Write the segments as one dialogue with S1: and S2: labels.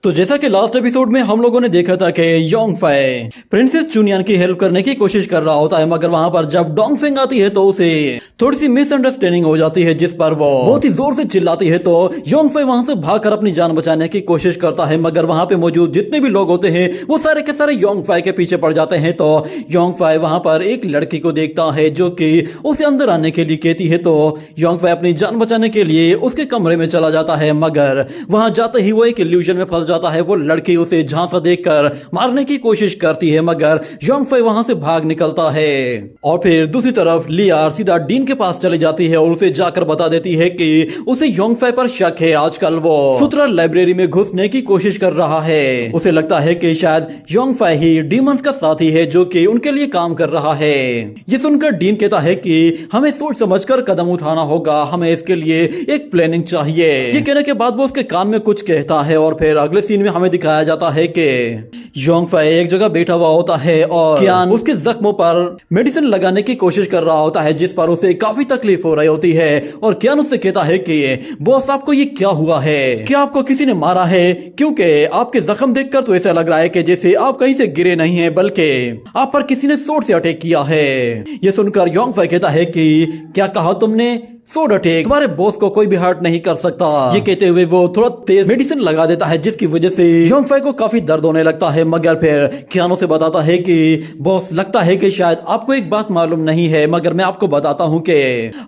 S1: तो जैसा कि लास्ट एपिसोड में हम लोगों ने देखा था कि योंगफाई प्रिंसेस चुनियान की हेल्प करने की कोशिश कर रहा होता है, मगर वहां पर जब डोंगफेंग आती है तो उसे थोड़ी सी मिसअंडरस्टैंडिंग हो जाती है, जिस पर वो बहुत ही जोर से चिल्लाती है। तो योंगफाई वहां से भागकर अपनी जान बचाने की कोशिश करता है, मगर वहां पे मौजूद जितने भी लोग होते हैं वो सारे के सारे योंगफाई के पीछे पड़ जाते हैं। तो योंगफाई वहां पर एक लड़की को देखता है जो कि उसे अंदर आने के लिए कहती है। तो योंगफाई अपनी जान बचाने के लिए उसके कमरे में चला जाता है, मगर वहां जाते ही वो एक इल्यूजन में फंस जाता है। वो लड़की उसे झांसा देकर मारने की कोशिश करती है, मगर योंगफाई वहां से भाग निकलता है। और फिर दूसरी तरफ लियार सीधा डीन के पास चली जाती है और उसे जाकर बता देती है कि उसे योंगफाई पर शक है। आजकल वो सूत्रा लाइब्रेरी में घुसने की कोशिश कर रहा है। उसे लगता है कि शायद योंगफाई ही डीमंस का साथी है जो कि उनके लिए काम कर रहा है। ये सुनकर डीन कहता है कि हमें सोच समझकर कदम उठाना होगा, हमें इसके लिए एक प्लानिंग चाहिए। ये कहने के बाद वो उसके कान में कुछ कहता है और फिर अगले सीन में हमें दिखाया जाता है कि योंगफाई एक जगह बैठा हुआ होता है और कियान उसके जख्मों पर मेडिसिन लगाने की कोशिश कर रहा होता है, जिस पर उसे काफी तकलीफ हो रही होती है। और कियान उससे कहता है कि बॉस आपको ये क्या हुआ है, क्या आपको किसी ने मारा है? क्योंकि आपके जख्म देखकर तो ऐसा लग रहा है कि जैसे आप कहीं से गिरे नहीं हैं, बल्कि आप पर किसी ने सोट से अटैक किया है। ये सुनकर योंगफाई कहता है कि क्या कहा तुमने? सोड अटैक? तुम्हारे बॉस को कोई भी हर्ट नहीं कर सकता। ये कहते हुए वो थोड़ा तेज मेडिसिन लगा देता है, जिसकी वजह से योंगफाई को काफी दर्द होने लगता है। मगर फिर कियानो से बताता है कि बॉस लगता है कि शायद आपको एक बात मालूम नहीं है, मगर मैं आपको बताता हूँ कि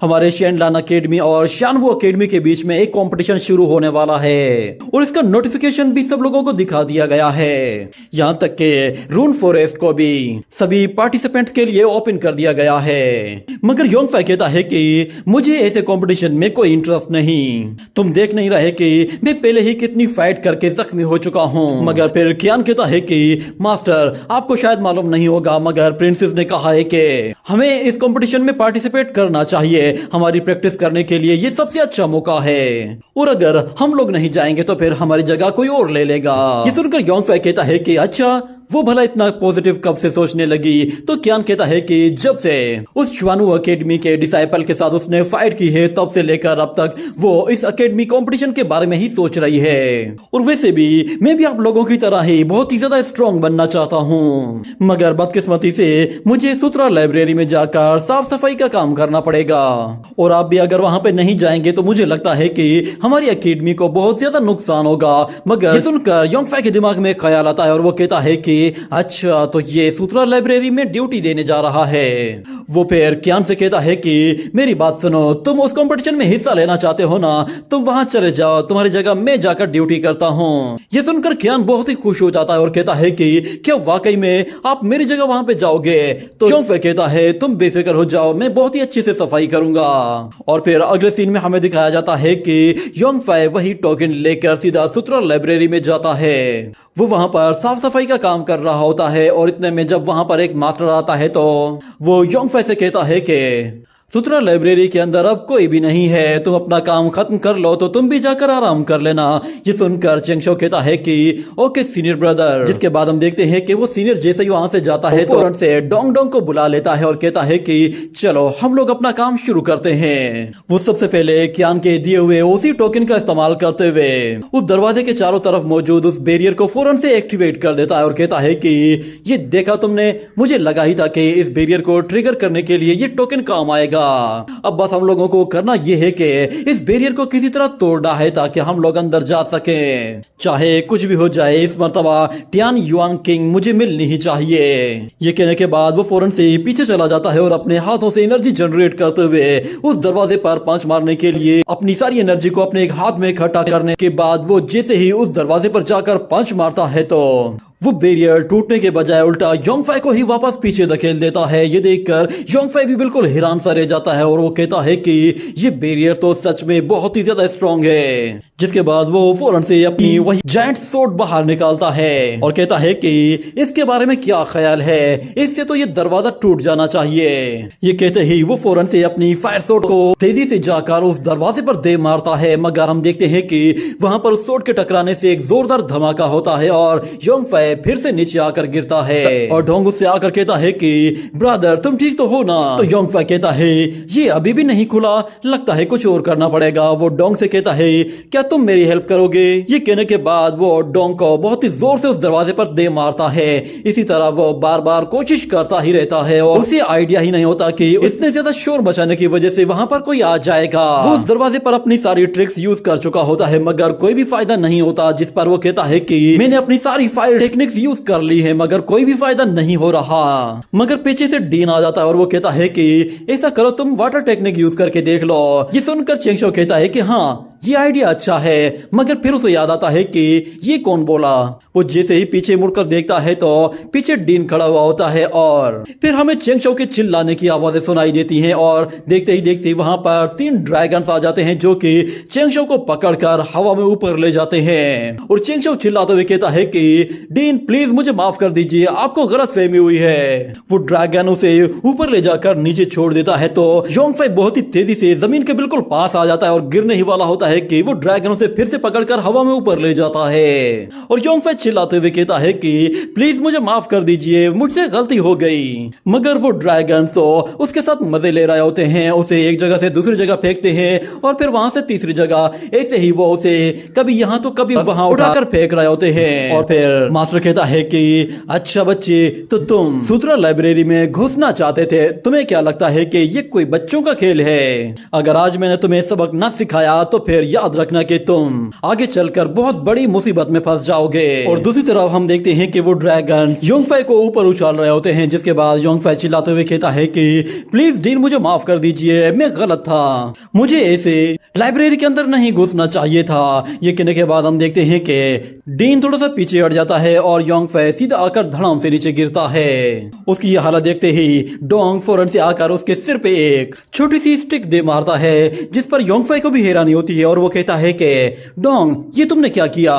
S1: हमारे शेनलान अकेडमी और शानवू अकेडमी के बीच में एक कंपटीशन शुरू होने वाला है और इसका नोटिफिकेशन भी सब लोगों को दिखा दिया गया है। यहाँ तक के रून फॉरेस्ट को भी सभी पार्टिसिपेंट्स के लिए ओपन कर दिया गया है। मगर योंगफाई कहता है कि मुझे ऐसे कंपटीशन में कोई इंटरेस्ट नहीं। तुम देख नहीं रहे कि मैं पहले ही कितनी फाइट करके जख्मी हो चुका हूँ। मगर फिर कियान कहता है कि मास्टर आपको शायद मालूम नहीं होगा, मगर प्रिंसेस ने कहा है कि हमें इस कंपटीशन में पार्टिसिपेट करना चाहिए। हमारी प्रैक्टिस करने के लिए ये सबसे अच्छा मौका है और अगर हम लोग नहीं जाएंगे तो फिर हमारी जगह कोई और ले लेगा। ये सुनकर योंगफाई कहता है कि अच्छा वो भला इतना पॉजिटिव कब से सोचने लगी? तो कियान कहता है कि जब से उस शानवू अकेडमी के डिसाइपल के साथ उसने फाइट की है, तब से लेकर अब तक वो इस अकेडमी कंपटीशन के बारे में ही सोच रही है। और वैसे भी मैं भी आप लोगों की तरह ही बहुत ही ज्यादा स्ट्रॉन्ग बनना चाहता हूँ, मगर बदकिस्मती से मुझे सूत्रा लाइब्रेरी में जाकर साफ सफाई का काम करना पड़ेगा और आप भी अगर वहां पे नहीं जाएंगे तो मुझे लगता है कि हमारी अकेडमी को बहुत ज्यादा नुकसान होगा। मगर सुनकर योंगफाई के दिमाग में ख्याल आता है और वो कहता है कि अच्छा तो ये सूत्रा लाइब्रेरी में ड्यूटी देने जा रहा है। वो फिर कियान से कहता है कि मेरी बात सुनो, तुम उस कंपटीशन में हिस्सा लेना चाहते हो ना, तुम वहां चले जाओ, तुम्हारी जगह मैं जाकर ड्यूटी करता हूँ। ये सुनकर कियान बहुत ही खुश हो जाता है और कहता है कि क्या वाकई में आप मेरी जगह वहां पे जाओगे? तो योंगफाई कहता है तुम बेफिक्र हो जाओ, मैं बहुत ही अच्छे से सफाई करूंगा। और फिर अगले सीन में हमें दिखाया जाता है कि योंगफाई वही टोकन लेकर सीधा सूत्रा लाइब्रेरी में जाता है। वो वहां पर साफ सफाई का काम कर रहा होता है और इतने में जब वहां पर एक मास्टर आता है तो वो योंगफाई से कहता है कि सूत्रा लाइब्रेरी के अंदर अब कोई भी नहीं है, तुम अपना काम खत्म कर लो तो तुम भी जाकर आराम कर लेना। ये सुनकर चेंगशो कहता है कि ओके सीनियर ब्रदर। जिसके बाद हम देखते हैं कि वो सीनियर जैसे ही वहां से जाता है तो फौरन से डोंग डोंग को बुला लेता है और कहता है कि चलो हम लोग अपना काम शुरू करते हैं। वो सबसे पहले कियान के दिए हुए उसी टोकन का इस्तेमाल करते हुए उस दरवाजे के चारों तरफ मौजूद उस बैरियर को फौरन से एक्टिवेट कर देता है और कहता है कि ये देखा तुमने, मुझे लगा ही था कि इस बैरियर को ट्रिगर करने के लिए ये टोकन काम आएगा। अब बस हम लोगों को करना यह है कि इस बैरियर को किसी तरह तोड़ना है ताकि हम लोग अंदर जा सकें। चाहे कुछ भी हो जाए, इस मर्तबा टियान युआन किंग मुझे मिलनी ही चाहिए। ये कहने के बाद वो फौरन से पीछे चला जाता है और अपने हाथों से एनर्जी जनरेट करते हुए उस दरवाजे पर पंच मारने के लिए अपनी सारी एनर्जी को अपने एक हाथ में इकट्ठा करने के बाद वो जैसे ही उस दरवाजे पर जाकर पंच मारता है तो वो बैरियर टूटने के बजाय उल्टा योंगफाई को ही वापस पीछे धकेल देता है। ये देखकर योंगफाई भी बिल्कुल हैरान सा रह जाता है और वो कहता है कि ये बैरियर तो सच में बहुत ही ज्यादा स्ट्रॉन्ग है। जिसके बाद वो फौरन से अपनी वही जायंट सोर्ड बाहर निकालता है और कहता है कि इसके बारे में क्या ख्याल है, इससे तो ये दरवाजा टूट जाना चाहिए। ये कहते ही वो फौरन से अपनी फायर सोर्ड को तेजी से जाकर उस दरवाजे पर दे मारता है, मगर हम देखते हैं कि वहां पर उस सोर्ड के टकराने से एक जोरदार धमाका होता है और योंगफाई फिर से नीचे आकर गिरता है और डोंग उससे आकर कहता है कि ब्रदर तुम ठीक तो हो ना? तो योंगफाई कहता है ये अभी भी नहीं खुला, लगता है कुछ और करना पड़ेगा। वो डोंग से कहता है क्या तुम मेरी हेल्प करोगे? ये कहने के बाद वो डोंग को बहुत ही जोर से उस दरवाजे पर दे मारता है। इसी तरह वो बार बार कोशिश करता ही रहता है और उसे आइडिया ही नहीं होता कि इतने ज्यादा शोर मचाने की वजह से वहाँ पर कोई आ जाएगा। वो उस दरवाजे पर अपनी सारी ट्रिक्स यूज कर चुका होता है मगर कोई भी फायदा नहीं होता, जिस पर वो कहता है कि मैंने अपनी सारी फायर टेक्निक्स यूज कर ली है मगर कोई भी फायदा नहीं हो रहा। मगर पीछे से डीन आ जाता है और वो कहता है कि ऐसा करो, तुम वाटर टेक्निक यूज करके देख लो। ये सुनकर चेंगशो कहता है कि हाँ ये आइडिया अच्छा है, मगर फिर उसे याद आता है कि ये कौन बोला। वो जैसे ही पीछे मुड़कर देखता है तो पीछे डीन खड़ा हुआ होता है और फिर हमें चेंगशो के चिल्लाने की आवाजें सुनाई देती हैं और देखते ही देखते वहां पर 3 ड्रैगन्स आ जाते हैं जो कि चेंगशो को पकड़कर हवा में ऊपर ले जाते हैं। और चेंगशो चिल्लाते हुए कहता है कि डीन प्लीज मुझे माफ कर दीजिए, आपको गलतफहमी हुई है। वो ड्रैगन उसे ऊपर ले जाकर नीचे छोड़ देता है तो योंगफाई बहुत ही तेजी से जमीन के बिल्कुल पास आ जाता है और गिरने ही वाला होता है कि वो ड्रैगन उसे फिर से पकड़कर हवा में ऊपर ले जाता है। और योंगफाई चिल्लाते हुए कहता है कि प्लीज मुझे माफ कर दीजिए, मुझसे गलती हो गई। मगर वो ड्रैगन तो उसके साथ मजे ले रहे होते हैं, उसे एक जगह से दूसरी जगह फेंकते हैं और फिर वहां से तीसरी जगह, ऐसे ही वो उसे कभी यहाँ तो कभी वहां उठाकर फेंक रहे होते हैं। और फिर मास्टर कहता है कि अच्छा बच्चे, तो तुम सूत्रा लाइब्रेरी में घुसना चाहते थे, तुम्हें क्या लगता है कि ये कोई बच्चों का खेल है? अगर आज मैंने तुम्हें सबक न सिखाया तो फिर याद रखना कि तुम आगे चलकर बहुत बड़ी मुसीबत में फंस जाओगे। और दूसरी तरफ हम देखते हैं कि वो ड्रैगन योंगफाई को ऊपर उछाल रहे होते हैं, जिसके बाद योंगफाई चिल्लाते हुए कहता है कि प्लीज डीन मुझे माफ कर दीजिए, मैं गलत था, मुझे ऐसे लाइब्रेरी के अंदर नहीं घुसना चाहिए था। ये कहने के बाद हम देखते हैं कि डीन थोड़ा सा पीछे हट जाता है और योंगफाई सीधा आकर धड़ाम से नीचे गिरता है। उसकी ये हालत देखते ही डोंग फौरन से आकर उसके सिर पे एक छोटी सी स्टिक दे मारता है, जिस पर योंगफाई को भी हैरानी होती है और वो कहता है कि डोंग ये तुमने क्या किया,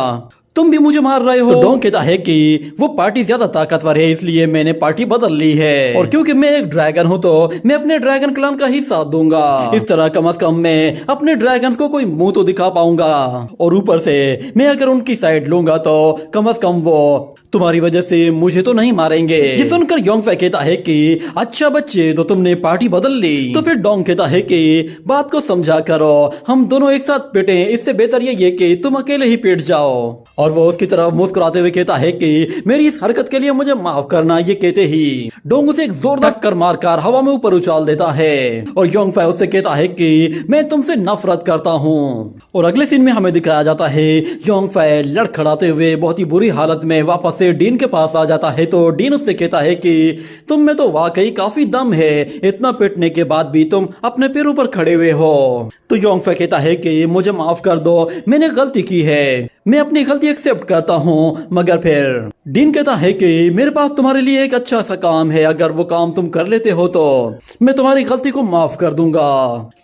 S1: तुम भी मुझे मार रहे हो? तो डोंग कहता है कि वो पार्टी ज्यादा ताकतवर है इसलिए मैंने पार्टी बदल ली है, और क्योंकि मैं एक ड्रैगन हूँ तो मैं अपने ड्रैगन क्लान का ही साथ दूंगा। इस तरह कम से कम मैं अपने ड्रैगन को कोई मुंह तो दिखा पाऊंगा, और ऊपर से मैं अगर उनकी साइड लूंगा तो कम से कम वो तुम्हारी वजह से मुझे तो नहीं मारेंगे। ये सुनकर योंगफाई कहता है कि अच्छा बच्चे, तो तुमने पार्टी बदल ली। तो फिर डोंग कहता है कि बात को समझा करो, हम दोनों एक साथ पिटे, इससे बेहतर ये कि तुम अकेले ही पिट जाओ। और वो उसकी तरफ मुस्कुराते हुए कहता है कि मेरी इस हरकत के लिए मुझे माफ करना। ये कहते ही डोंग उसे एक जोरदार टक्कर मारकर हवा में ऊपर उछाल देता है और योंगफाई उससे कहता है कि मैं तुमसे नफरत करता हूँ। और अगले सीन में हमें दिखाया जाता है योंगफाई लड़खड़ाते हुए बहुत ही बुरी हालत में वापस से डीन के पास आ जाता है। तो डीन उससे कहता है कि तुम में तो वाकई काफी दम है, इतना पिटने के बाद भी तुम अपने पैरों पर खड़े हुए हो। तो योंगफाई कहता है कि मुझे माफ कर दो, मैंने गलती की है, मैं अपनी गलती एक्सेप्ट करता हूँ। मगर फिर डीन कहता है कि मेरे पास तुम्हारे लिए एक अच्छा सा काम है, अगर वो काम तुम कर लेते हो तो मैं तुम्हारी गलती को माफ कर दूंगा।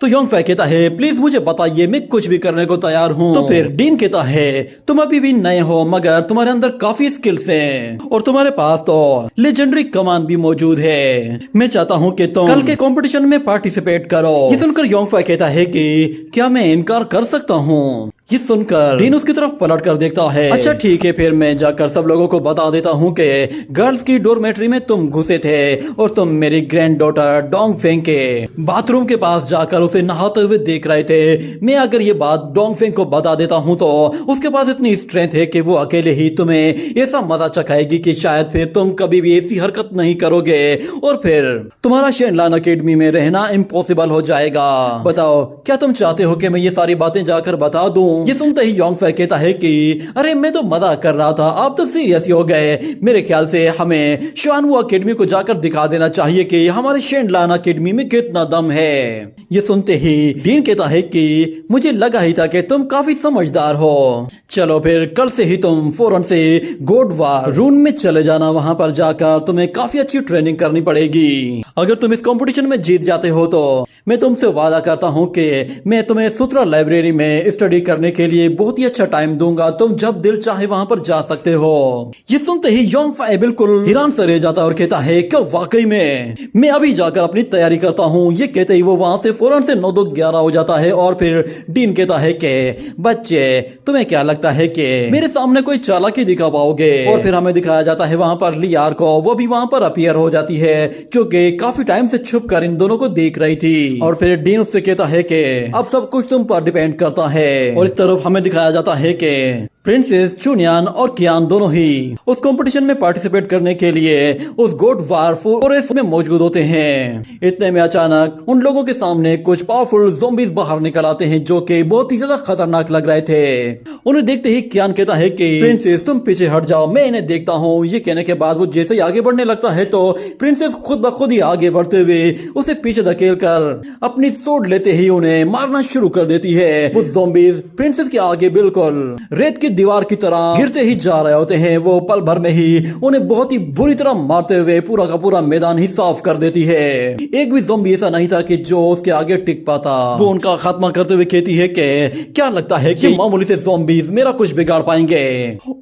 S1: तो योंगफाई कहता है प्लीज मुझे बताइए, मैं कुछ भी करने को तैयार हूँ। तो फिर डीन कहता है तुम अभी भी नए हो मगर तुम्हारे अंदर काफी स्किल्स हैं और तुम्हारे पास तो लेजेंडरी कमान भी मौजूद है, मैं चाहता हूँ कि तुम कल के कंपटीशन में पार्टिसिपेट करो। ये सुनकर योंगफाई कहता है कि क्या मैं इनकार कर सकता हूँ? ये सुनकर डीन उसकी तरफ पलट कर देखता है। अच्छा ठीक है, फिर मैं जाकर सब लोगों को बता देता हूँ कि गर्ल्स की डोरमेट्री में तुम घुसे थे और तुम मेरी ग्रैंड डॉटर डोंगफेंग के बाथरूम के पास जाकर उसे नहाते हुए देख रहे थे। मैं अगर ये बात डोंगफेंग को बता देता हूँ तो उसके पास इतनी स्ट्रेंथ है कि वो अकेले ही तुम्हें ऐसा मजा चखाएगी कि शायद फिर तुम कभी भी ऐसी हरकत नहीं करोगे और फिर तुम्हारा शेनलान अकेडमी में रहना इम्पॉसिबल हो जाएगा। बताओ क्या तुम चाहते हो कि मैं ये सारी बातें जाकर बता दूं? ये सुनते ही योंगफाई कहता है कि अरे मैं तो मजाक कर रहा था, आप तो सीरियस ही हो गए। मेरे ख्याल से हमें शानवू अकेडमी को जाकर दिखा देना चाहिए कि हमारे शेनलान अकेडमी में कितना दम है। ये सुनते ही डीन कहता है कि मुझे लगा ही था कि तुम काफी समझदार हो, चलो फिर कल से ही तुम फौरन से गोड वार रूम में चले जाना, वहां पर जाकर तुम्हें काफी अच्छी ट्रेनिंग करनी पड़ेगी। अगर तुम इस कंपटीशन में जीत जाते हो तो मैं तुमसे वादा करता हूँ कि मैं तुम्हें सूत्रा लाइब्रेरी में स्टडी करने के लिए बहुत ही अच्छा टाइम दूंगा, तुम जब दिल चाहे वहां पर जा सकते हो। ये सुनते ही योंगफाई बिल्कुल हैरान से रह जाता है और कहता है क्या वाकई में? मैं अभी जाकर अपनी तैयारी करता हूँ। ये कहते ही वो वहां से फौरन से 9-11 हो जाता है और फिर डीन कहता है कि बच्चे तुम्हें क्या लगता है कि मेरे सामने कोई चालाकी दिखा पाओगे? और फिर हमें दिखाया जाता है वहां पर लियार को, वो भी वहां पर अपीयर हो जाती है जो कि काफी टाइम से छुप कर इन दोनों को देख रही थी। और फिर डीन उससे कहता है कि अब सब कुछ तुम पर डिपेंड करता है। और इस तरफ हमें दिखाया जाता है कि प्रिंसेस चुनियान और कियान दोनों ही उस कंपटीशन में पार्टिसिपेट करने के लिए उस गोट वार फॉरेस्ट में मौजूद होते हैं। इतने में अचानक उन लोगों के सामने कुछ पावरफुल ज़ॉम्बीज बाहर निकल आते हैं जो कि बहुत ही ज्यादा खतरनाक लग रहे थे। उन्हें देखते ही कियान कहता है कि प्रिंसेस तुम पीछे हट जाओ, मैं इन्हें देखता हूँ। ये कहने के बाद वो जैसे ही आगे बढ़ने लगता है तो प्रिंसेस खुद ब खुद ही आगे बढ़ते हुए उसे पीछे धकेल कर अपनी सोड लेते ही उन्हें मारना शुरू कर देती है। वो ज़ॉम्बीज प्रिंसेस के आगे बिल्कुल रेत की दीवार की तरह गिरते ही जा रहे होते हैं। वो पल भर में ही उन्हें बहुत ही बुरी तरह मारते हुए पूरा का पूरा मैदान ही साफ कर देती है। एक भी ज़ॉम्बी ऐसा नहीं था कि जो उसके आगे टिक पाता। वो उनका खात्मा करते हुए कहती है कि क्या लगता है कि मामूली से ज़ॉम्बीज मेरा कुछ बिगाड़ पाएंगे।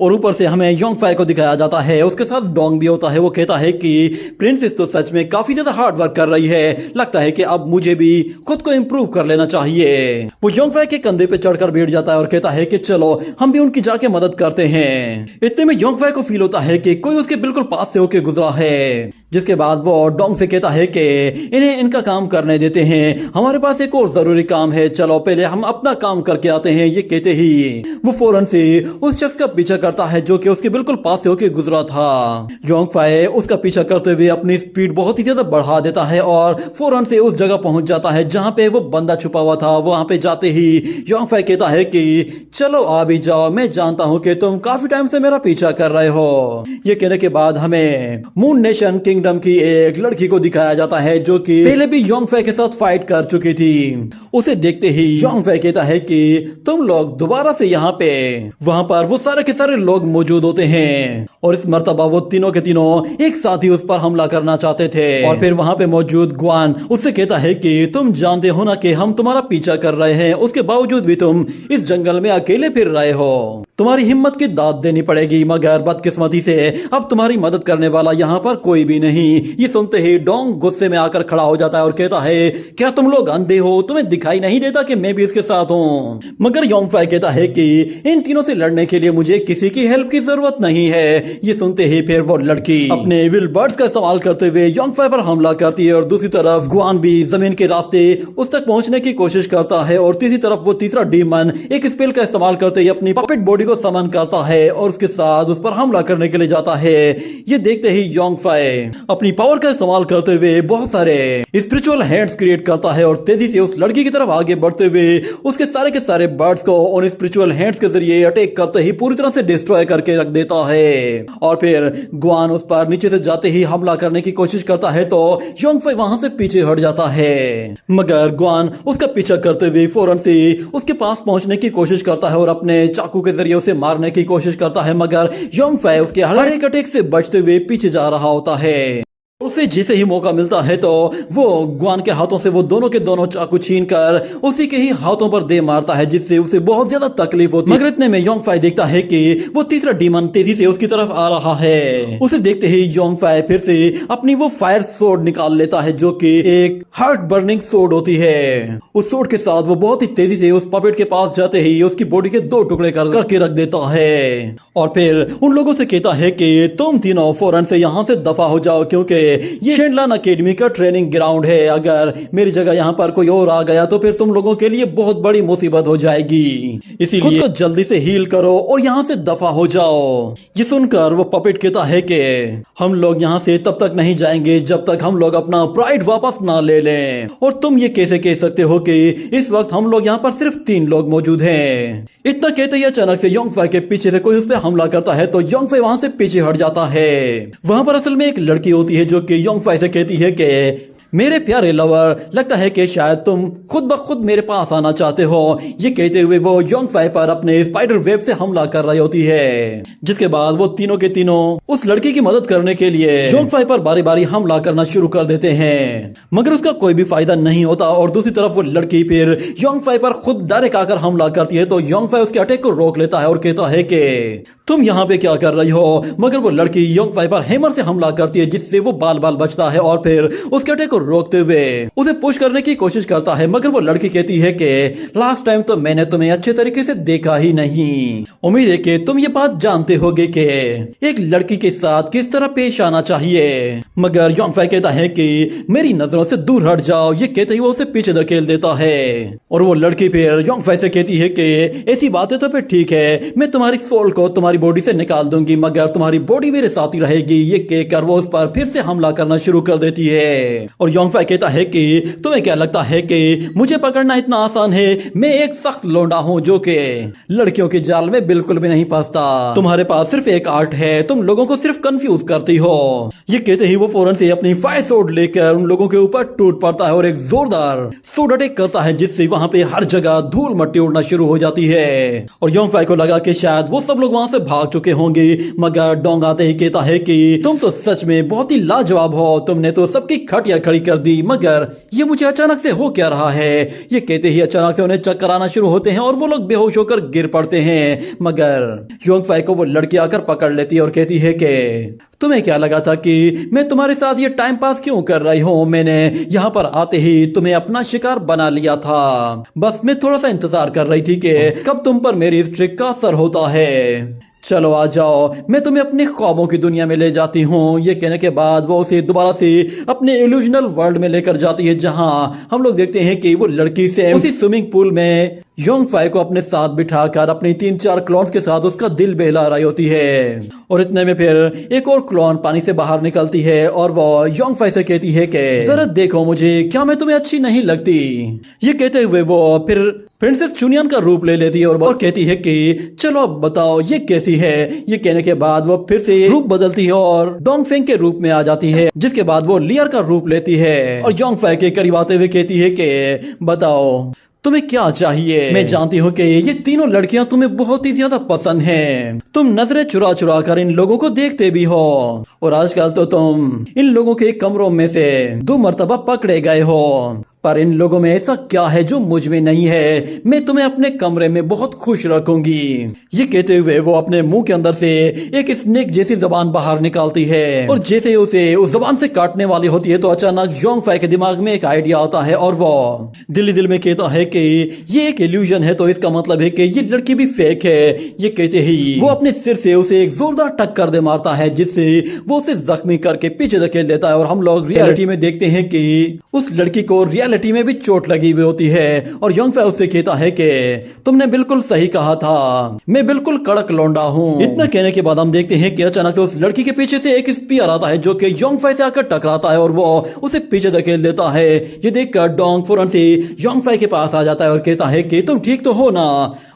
S1: और ऊपर से हमें योंगफाई को दिखाया जाता है, उसके साथ डोंग भी होता है। वो कहता है कि प्रिंसेस तो सच में काफी ज्यादा हार्ड वर्क कर रही है, लगता है कि अब मुझे भी खुद को इम्प्रूव कर लेना चाहिए। वो योंगफाई के कंधे पे चढ़कर बैठ जाता है और कहता है कि चलो हम भी उनकी जाके मदद करते हैं। इतने में योंगफाई को फील होता है कि कोई उसके बिल्कुल पास से होके गुजरा है, जिसके बाद वो डोंग से कहता है कि इन्हें इनका काम करने देते हैं, हमारे पास एक और जरूरी काम है, चलो पहले हम अपना काम करके आते हैं। ये कहते ही वो फौरन से उस शख्स का पीछा करता है जो कि उसके बिल्कुल पास से होके गुजरा था। योंगफाई उसका पीछा करते हुए अपनी स्पीड बहुत ही ज्यादा बढ़ा देता है और फौरन से उस जगह पहुंच जाता है जहां पे वो बंदा छुपा हुआ था। वहां पे जाते ही योंगफाई कहता है कि चलो आ भी जाओ, मैं जानता हूं कि तुम काफी टाइम से मेरा पीछा कर रहे हो। ये कहने के बाद हमें मून नेशन किंगडम की एक लड़की को दिखाया जाता है जो कि पहले भी योंगफाई के साथ फाइट कर चुकी थी। उसे देखते ही योंगफाई कहता है कि तुम लोग दोबारा से यहाँ पे। वहां पर वो सारे के सारे लोग मौजूद होते हैं और इस मर्तबा वो तीनों के तीनों एक साथ ही उस पर हमला करना चाहते थे। और फिर वहां पे मौजूद ग्वान उससे कहता है कि तुम जानते हो ना कि हम तुम्हारा पीछा कर रहे हैं, उसके बावजूद भी तुम इस जंगल में अकेले फिर रहे हो, तुम्हारी हिम्मत की दाद देनी पड़ेगी, मगर बदकिस्मती से अब तुम्हारी मदद करने वाला यहाँ पर कोई भी नहीं। ये सुनते ही डोंग गुस्से में आकर खड़ा हो जाता है और कहता है क्या तुम लोग अंधे हो, तुम्हें दिखाई नहीं देता कि मैं भी इसके साथ हूँ। मगर योंगफाई कहता है कि इन तीनों से लड़ने के लिए मुझे किसी की हेल्प की जरूरत नहीं है। ये सुनते ही फिर वो लड़की अपने विल बर्ड्स का इस्तेमाल करते हुए योंगफाई पर हमला करती है और दूसरी तरफ ग्वान भी जमीन के रास्ते उस तक पहुंचने की कोशिश करता है और तीसरी तरफ वो तीसरा डीमन एक स्पेल का इस्तेमाल करते ही अपनी पपेट बॉडी को समन करता है और उसके साथ उस पर हमला करने के लिए जाता है। ये देखते ही योंगफाई अपनी पावर का इस्तेमाल करते हुए बहुत सारे स्पिरिचुअल हैंड्स क्रिएट करता है और तेजी से उस लड़की की तरफ आगे बढ़ते हुए उसके सारे बर्ड्स को उन स्पिरिचुअल हैंड्स के जरिए अटैक करते ही पूरी तरह से डिस्ट्रॉय करके रख देता है। और फिर ग्वान उस पर नीचे से जाते ही हमला करने की कोशिश करता है तो योंगफाई वहां से पीछे हट जाता है, मगर ग्वान उसका पीछा करते हुए फौरन से उसके पास पहुंचने की कोशिश करता है और अपने चाकू के जरिए उसे मारने की कोशिश करता है, मगर योंगफाई उसके हर एक अटैक से बचते हुए पीछे जा रहा होता है। उसे जैसे ही मौका मिलता है तो वो ग्वान के हाथों से वो दोनों के दोनों चाकू छीनकर उसी के ही हाथों पर दे मारता है, जिससे उसे बहुत ज्यादा तकलीफ होती है। मगर इतने में योंगफाई देखता है कि वो तीसरा डीमन तेजी से उसकी तरफ आ रहा है। उसे देखते ही योंगफाई फिर से अपनी वो फायर सोर्ड निकाल लेता है जो कि एक हार्ट बर्निंग सोर्ड होती है। उस सोर्ड के साथ वो बहुत ही तेजी से उस पपेट के पास जाते ही उसकी बॉडी के 2 टुकड़े करके रख देता है और फिर उन लोगों से कहता है कि तुम तीनों फौरन से यहाँ से दफा हो जाओ, क्योंकि ये शेनलान अकेडमी का ट्रेनिंग ग्राउंड है। अगर मेरी जगह यहाँ पर कोई और आ गया तो फिर तुम लोगों के लिए बहुत बड़ी मुसीबत हो जाएगी, इसीलिए खुद को जल्दी से हील करो और यहाँ से दफा हो जाओ। ये सुनकर वो पपेट कहता है कि हम लोग यहाँ से तब तक नहीं जाएंगे जब तक हम लोग अपना प्राइड वापस ना ले लें। और तुम ये कैसे कह सकते हो कि इस वक्त हम लोग यहाँ पर सिर्फ 3 लोग मौजूद हैं। इतना कहते ही अचानक से योंगफाई के पीछे से कोई उस पर हमला करता है तो योंगफाई वहां से पीछे हट जाता है। वहां पर असल में एक लड़की होती है जो कि योंगफाई से कहती है कि मेरे प्यारे लवर, लगता है कि शायद तुम खुद ब खुद मेरे पास आना चाहते हो। ये कहते हुए वो योंगफाई पर अपने स्पाइडर वेब से हमला कर रही होती है, जिसके बाद वो तीनों के तीनों उस लड़की की मदद करने के लिए योंगफाई पर बारी बारी हमला करना शुरू कर देते हैं, मगर उसका कोई भी फायदा नहीं होता। और दूसरी तरफ वो लड़की फिर योंगफाई पर खुद डायरेक्ट आकर हमला करती है तो योंगफाई उसके अटैक को रोक लेता है और कहता है कि तुम यहाँ पे क्या कर रही हो। मगर वो लड़की योंगफाई पर हैमर से हमला करती है, जिससे वो बाल बाल बचता है और फिर उसके अटैक को रोकते हुए उसे पुश करने की कोशिश करता है, मगर वो लड़की कहती है कि लास्ट टाइम तो मैंने तुम्हें अच्छे तरीके से देखा ही नहीं। उम्मीद है कि तुम ये बात जानते होगे कि एक लड़की के साथ किस तरह पेश आना चाहिए। मगर योंगफाई कहता है कि मेरी नजरों से दूर हट जाओ। ये कहते ही वो उसे पीछे धकेल देता है और वो लड़की फिर योंगफाई से कहती है कि ऐसी बातें तो फिर ठीक है, मैं तुम्हारी सोल को तुम्हारी बॉडी से निकाल दूंगी, मगर तुम्हारी बॉडी मेरे साथ ही रहेगी। ये कहकर वो उस पर फिर से हमला करना शुरू कर देती है और योंगफाई कहता है कि तुम्हें क्या लगता है कि मुझे पकड़ना इतना आसान है? मैं एक सख्त लोंडा हूँ जो कि लड़कियों के जाल में बिल्कुल भी नहीं फंसता। तुम्हारे पास सिर्फ एक आर्ट है, तुम लोगों को सिर्फ कंफ्यूज करती हो। ये कहते ही वो फौरन से अपनी फायर सोर्ड लेकर उन लोगों के ऊपर टूट पड़ता है और एक जोरदार सोड अटैक करता है, जिससे वहां पे हर जगह धूल मट्टी उड़ना शुरू हो जाती है। और योंगफाई को लगा कि शायद वो सब लोग वहां से भाग चुके होंगे, मगर डोंग आते ही कहता है कि तुम तो सच में बहुत ही लाजवाब हो, तुमने तो सबकी खटिया खड़ी कर दी, मगर ये मुझे अचानक से हो क्या रहा है? ये कहते ही अचानक से उन्हें चक्कर आना शुरू होते हैं और वो लोग बेहोश होकर गिर पड़ते हैं। मगर योंगफाई को वो लड़की आकर पकड़ लेती है और कहती है कि तुम्हें क्या लगा था कि मैं तुम्हारे साथ ये टाइम पास क्यों कर रही हूँ? मैंने यहाँ पर आते ही तुम्हें अपना शिकार बना लिया था, बस मैं थोड़ा सा इंतजार कर रही थी कि कब तुम पर मेरी इस ट्रिक का असर होता है। चलो आ जाओ, मैं तुम्हें अपने ख्वाबों की दुनिया में ले जाती हूँ। ये कहने के बाद वो उसे दोबारा से अपने इल्यूजनल वर्ल्ड में लेकर जाती है, जहाँ हम लोग देखते हैं कि वो लड़की से उसी स्विमिंग पूल में योंगफाई को अपने साथ बिठाकर अपनी 3-4 क्लोन्स के साथ उसका दिल बहला रही होती है। और इतने में फिर एक और क्लोन पानी से बाहर निकलती है और वो योंगफाई से कहती है कि जरा देखो मुझे, क्या मैं तुम्हें अच्छी नहीं लगती? ये कहते हुए वो फिर प्रिंसेस चुनियन का रूप ले लेती है और कहती है कि चलो अब बताओ ये कैसी है। ये कहने के बाद वो फिर से रूप बदलती है और डोंगफेंग के रूप में आ जाती है, जिसके बाद वो लियर का रूप लेती है और योंगफाई के करीब आते हुए कहती है कि बताओ तुम्हें क्या चाहिए? मैं जानती हूँ कि ये तीनों लड़कियां तुम्हें बहुत ही ज्यादा पसंद हैं। तुम नजरें चुरा चुरा कर इन लोगों को देखते भी हो और आजकल तो तुम इन लोगों के कमरों में से 2 मर्तबा पकड़े गए हो, पर इन लोगों में ऐसा क्या है जो मुझ में नहीं है? मैं तुम्हें अपने कमरे में बहुत खुश रखूंगी। ये कहते हुए वो अपने मुंह के अंदर से एक स्नेक जैसी जबान बाहर निकालती है और जैसे उसे उस जबान से काटने वाली होती है तो अचानक योंगफाई के दिमाग में एक आइडिया आता है और वो दिल ही दिल में कहता है कि ये एक इल्यूजन है, तो इसका मतलब है कि ये लड़की भी फेक है। ये कहते ही वो अपने सिर से उसे एक जोरदार टक्कर दे मारता है, जिससे वो उसे जख्मी करके पीछे धकेल देता है और हम लोग रियलिटी में देखते हैं कि उस लड़की को रियलिटी में भी चोट लगी हुई होती है और योंगफाई उससे कहता है कि तुमने बिल्कुल सही कहा था, मैं बिल्कुल कड़क लौंडा हूँ। इतना कहने के बाद हम देखते हैं कि अचानक से उस लड़की के पीछे से एक स्पीयर आता है जो कि योंगफाई से आकर टकराता है और वो उसे पीछे धकेल देता है। ये देखकर डोंग फौरन से योंगफाई के पास आ जाता है और कहता है कि तुम ठीक तो हो ना?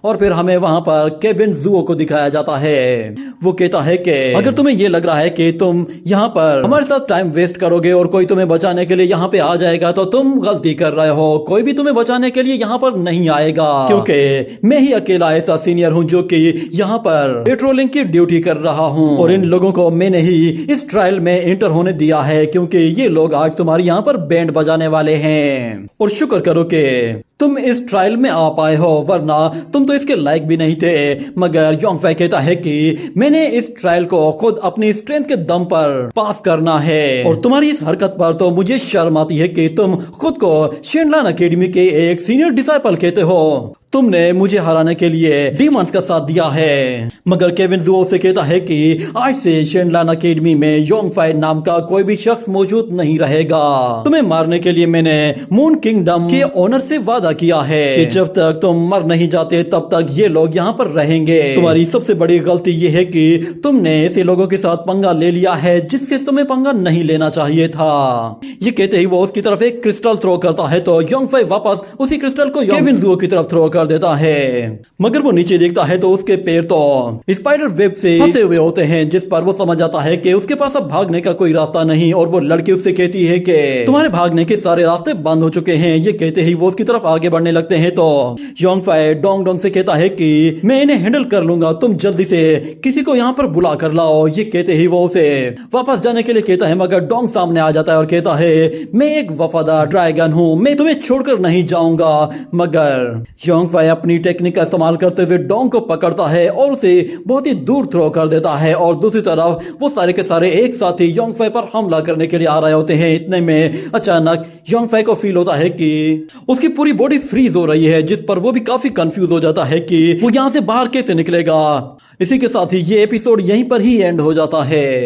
S1: और फिर हमें वहां पर केविन जुओ को दिखाया जाता है। वो कहता है कि अगर तुम्हें ये लग रहा है कि तुम यहाँ पर हमारे साथ टाइम वेस्ट करोगे और कोई तुम्हें बचाने के लिए यहाँ पे आ जाएगा तो तुम गलती कर रहे हो। कोई भी तुम्हें बचाने के लिए यहाँ पर नहीं आएगा, क्योंकि मैं ही अकेला ऐसा सीनियर हूँ जो कि यहाँ पर पेट्रोलिंग की ड्यूटी कर रहा हूँ और इन लोगों को मैंने ही इस ट्रायल में एंटर होने दिया है, क्योंकि ये लोग आज तुम्हारे यहाँ पर बैंड बजाने वाले हैं। और शुक्र करो कि तुम इस ट्रायल में आ पाए हो, वरना तुम तो इसके लायक भी नहीं थे। मगर योंगफाई कहता है कि मैंने इस ट्रायल को खुद अपनी स्ट्रेंथ के दम पर पास करना है और तुम्हारी इस हरकत पर तो मुझे शर्म आती है कि तुम खुद को शेनलान एकेडमी के एक सीनियर डिसाइपल कहते हो। तुमने मुझे हराने के लिए डीमंस का साथ दिया है। मगर केविन जुओ से कहता है कि आज से शेनलान एकेडमी में योंगफाई नाम का कोई भी शख्स मौजूद नहीं रहेगा। तुम्हें मारने के लिए मैंने मून किंगडम के ओनर से वादा किया है कि जब तक तुम मर नहीं जाते तब तक ये लोग यहाँ पर रहेंगे। तुम्हारी सबसे बड़ी गलती ये है कि तुमने ऐसे लोगों के साथ पंगा ले लिया है जिससे तुम्हें पंगा नहीं लेना चाहिए था। ये कहते ही वो उसकी तरफ एक क्रिस्टल थ्रो करता है तो योंगफाई वापस उसी क्रिस्टल को केविन जुओ की तरफ थ्रो देता है। मगर वो नीचे देखता है तो उसके पैर तो स्पाइडर वेब से फंसे हुए होते हैं, जिस पर वो समझ जाता है कि उसके पास अब भागने का कोई रास्ता नहीं। और वो लड़की उससे कहती है कि तुम्हारे भागने के सारे रास्ते बंद हो चुके हैं। ये कहते ही वो उसकी तरफ आगे बढ़ने लगते हैं तो योंगफाई डोंग डोंग से कहता है कि मैं इन्हें हैंडल कर लूंगा, तुम जल्दी से किसी को यहाँ पर बुला कर लाओ। ये कहते ही वो उसे वापस जाने के लिए कहता है, मगर डोंग सामने आ जाता है और कहता है मैं एक वफादार ड्रैगन हूँ, मैं तुम्हें छोड़कर नहीं जाऊंगा। मगर योंगफाई अपनी टेक्निक का इस्तेमाल करते हुए डोंग को पकड़ता है और उसे बहुत ही दूर थ्रो कर देता है, और दूसरी तरफ वो सारे के सारे एक साथ ही योंगफाई पर हमला करने के लिए आ रहे होते हैं। इतने में अचानक योंगफाई को फील होता है कि उसकी पूरी बॉडी फ्रीज हो रही है, जिस पर वो भी काफी कंफ्यूज हो जाता है कि वो यहाँ से बाहर कैसे निकलेगा। इसी के साथ ही ये एपिसोड यहीं पर ही एंड हो जाता है।